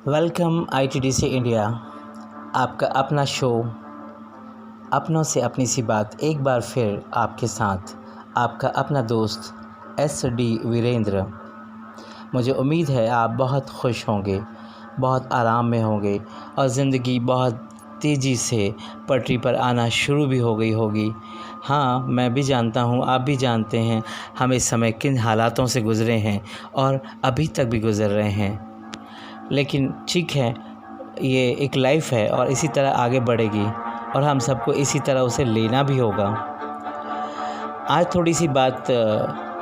Welcome ITDC India. आपका अपना show अपनों से अपनी सी बात एक बार फिर आपके साथ आपका अपना दोस्त SD वीरेंद्र। मुझे उम्मीद है आप बहुत खुश होंगे, बहुत आराम में होंगे और ज़िंदगी बहुत तेज़ी से पटरी पर आना शुरू भी हो गई होगी। हाँ, मैं भी जानता हूँ, आप भी जानते हैं हम इस समय किन हालातों से गुज़रे हैं और अभी तक भी गुज़र रहे हैं। लेकिन ठीक है, ये एक लाइफ है और इसी तरह आगे बढ़ेगी और हम सबको इसी तरह उसे लेना भी होगा। आज थोड़ी सी बात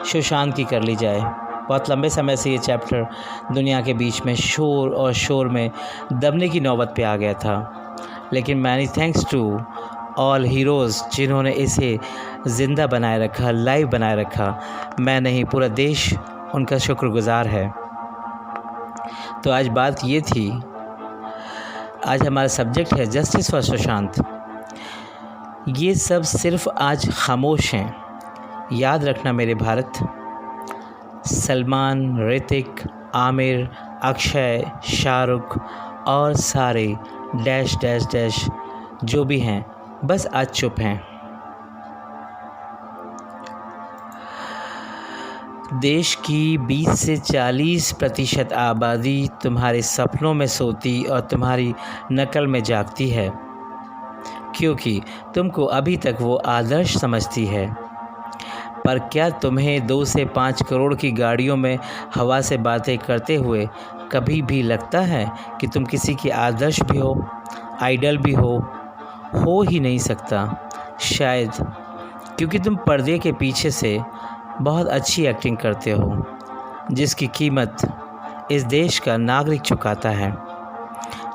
सुशांत की कर ली जाए। बहुत लंबे समय से ये चैप्टर दुनिया के बीच में शोर और शोर में दबने की नौबत पे आ गया था, लेकिन many thanks to all heroes जिन्होंने इसे ज़िंदा बनाए रखा, लाइव बनाए रखा। मैं नहीं, पूरा देश उनका शुक्रगुज़ार है। तो आज बात ये थी, आज हमारा सब्जेक्ट है जस्टिस फॉर सुशांत। ये सब सिर्फ आज खामोश हैं। याद रखना मेरे भारत, सलमान, ऋतिक, आमिर, अक्षय, शाहरुख और सारे डैश डैश डैश जो भी हैं, बस आज चुप हैं। देश की 20 से 40% आबादी तुम्हारे सपनों में सोती और तुम्हारी नकल में जागती है, क्योंकि तुमको अभी तक वो आदर्श समझती है। पर क्या तुम्हें 2 से 5 करोड़ की गाड़ियों में हवा से बातें करते हुए कभी भी लगता है कि तुम किसी के आदर्श भी हो, आइडल भी हो ही नहीं सकता। शायद क्योंकि तुम पर्दे के पीछे से बहुत अच्छी एक्टिंग करते हो, जिसकी कीमत इस देश का नागरिक चुकाता है,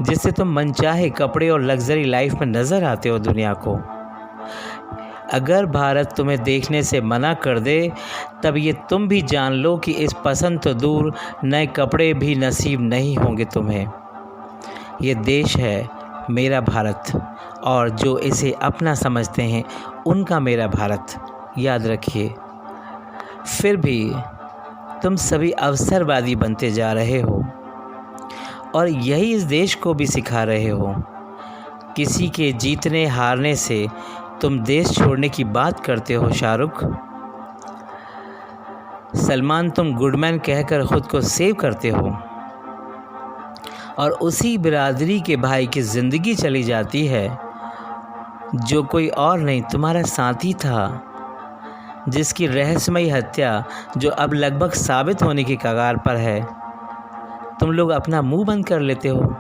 जिससे तुम मनचाहे कपड़े और लग्जरी लाइफ में नज़र आते हो दुनिया को। अगर भारत तुम्हें देखने से मना कर दे, तब ये तुम भी जान लो कि इस पसंद तो दूर, नए कपड़े भी नसीब नहीं होंगे तुम्हें। ये देश है मेरा भारत, और जो इसे अपना समझते हैं उनका मेरा भारत। याद रखिए, फिर भी तुम सभी अवसरवादी बनते जा रहे हो और यही इस देश को भी सिखा रहे हो। किसी के जीतने हारने से तुम देश छोड़ने की बात करते हो। शाहरुख, सलमान, तुम गुडमैन कहकर ख़ुद को सेव करते हो और उसी बिरादरी के भाई की ज़िंदगी चली जाती है जो कोई और नहीं, तुम्हारा साथी था, जिसकी रहस्यमयी हत्या जो अब लगभग साबित होने की कगार पर है। तुम लोग अपना मुंह बंद कर लेते हो।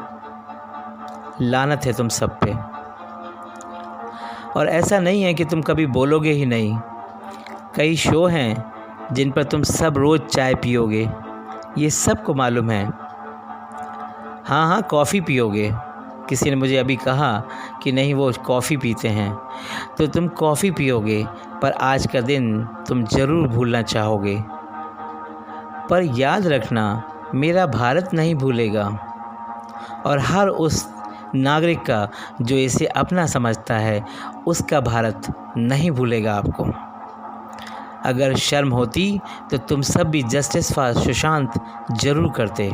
लानत है तुम सब पे। और ऐसा नहीं है कि तुम कभी बोलोगे ही नहीं। कई शो हैं जिन पर तुम सब रोज़ चाय पियोगे, ये सबको मालूम है। हाँ, कॉफ़ी पियोगे। किसी ने मुझे अभी कहा कि नहीं, वो कॉफ़ी पीते हैं, तो तुम कॉफ़ी पियोगे, पर आज का दिन तुम ज़रूर भूलना चाहोगे। पर याद रखना, मेरा भारत नहीं भूलेगा, और हर उस नागरिक का जो इसे अपना समझता है, उसका भारत नहीं भूलेगा आपको। अगर शर्म होती तो तुम सब भी जस्टिस फॉर सुशांत ज़रूर करते,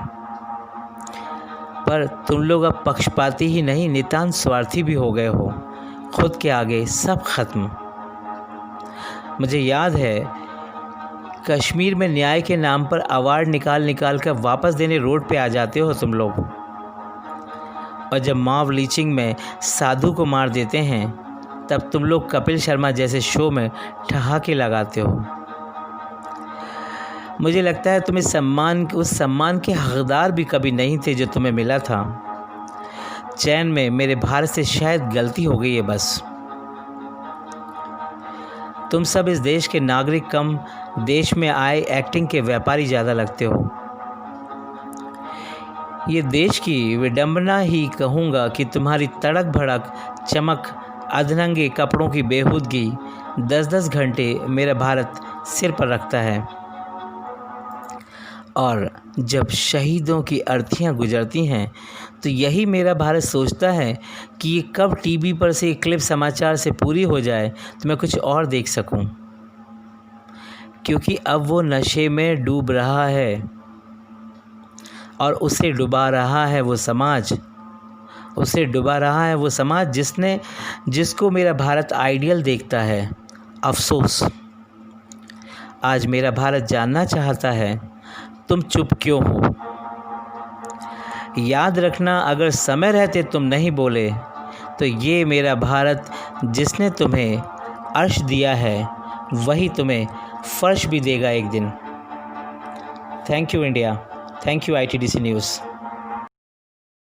पर तुम लोग अब पक्षपाती ही नहीं, नितांत स्वार्थी भी हो गए हो। खुद के आगे सब खत्म। मुझे याद है, कश्मीर में न्याय के नाम पर अवार्ड निकाल कर वापस देने रोड पे आ जाते हो तुम लोग, और जब मॉब लीचिंग में साधु को मार देते हैं, तब तुम लोग कपिल शर्मा जैसे शो में ठहाके लगाते हो। मुझे लगता है तुम उस सम्मान के हकदार भी कभी नहीं थे जो तुम्हें मिला था। चैन में मेरे भारत से शायद गलती हो गई है बस। तुम सब इस देश के नागरिक कम, देश में आए एक्टिंग के व्यापारी ज़्यादा लगते हो। ये देश की विडंबना ही कहूँगा कि तुम्हारी तड़क भड़क, चमक, अधनंगे कपड़ों की बेहूदगी 10-10 घंटे मेरा भारत सिर पर रखता है। और जब शहीदों की अर्थियां गुजरती हैं, तो यही मेरा भारत सोचता है कि ये कब टीवी पर से क्लिप समाचार से पूरी हो जाए तो मैं कुछ और देख सकूं, क्योंकि अब वो नशे में डूब रहा है। और उसे डुबा रहा है वो समाज, उसे डुबा रहा है वो समाज जिसको मेरा भारत आइडियल देखता है। अफसोस, आज मेरा भारत जानना चाहता है तुम चुप क्यों हो। याद रखना, अगर समय रहते तुम नहीं बोले तो ये मेरा भारत जिसने तुम्हें अर्श दिया है वही तुम्हें फर्श भी देगा एक दिन। Thank you India, thank you ITDC news.